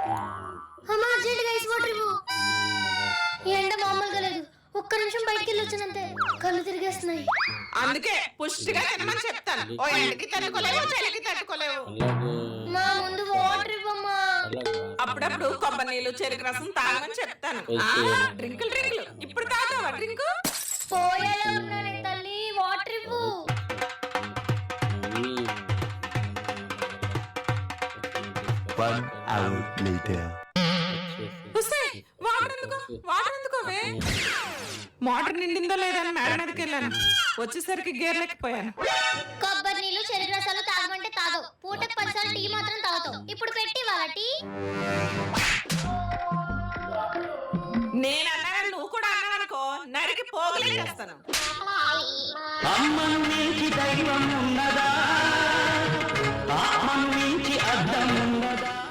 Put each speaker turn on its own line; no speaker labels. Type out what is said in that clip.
అమ్మా అర్జెంట్గా ice water ఇవ్వు. ఈ ఎండ మామూలుగా లేదు. ఒక్క నిమిషం బయటికి వెళ్ళి వచ్చానంతే కళ్ళు తిరిగేస్తున్నాయి.
అందుకే పుష్టిగా తినమని చెప్తాను. ఓ ఎండకి తట్టుకోలేవు, చలికి తట్టుకోలేవు.
మా ముందు వాటర్ ఇవ్వమ్మా.
అప్పుడప్పుడు కొబ్బరి నీళ్ళు, చెరుకు రసం తాగమని చెప్తాను. డ్రింకులు డ్రింకులు ఇప్పుడు తాగావా డ్రింకు?
పోయేలా ఉన్నానే తల్లి, వాటర్ ఇవ్వు.
వాటర్ ఎందుకోవే? మోటార్ నిండిందో లేదని మేడ మీదకి వెళ్ళాను. వచ్చేసరికి గేర్లెక్కిపోయాను.
కొబ్బరి నీళ్ళు, చెరుకు రసాలు తాగమంటే తాగవు. పూటకు 10 సార్లు టీ మాత్రం తాగుతావు. ఇప్పుడు పెట్టి వాళ్ళ టీ.
నేనన్నా నువ్వు కూడా అన్నావనుకో, నరికి పోగలేస్తాను.
అమ్మను మించి దైవం ఉన్నదా?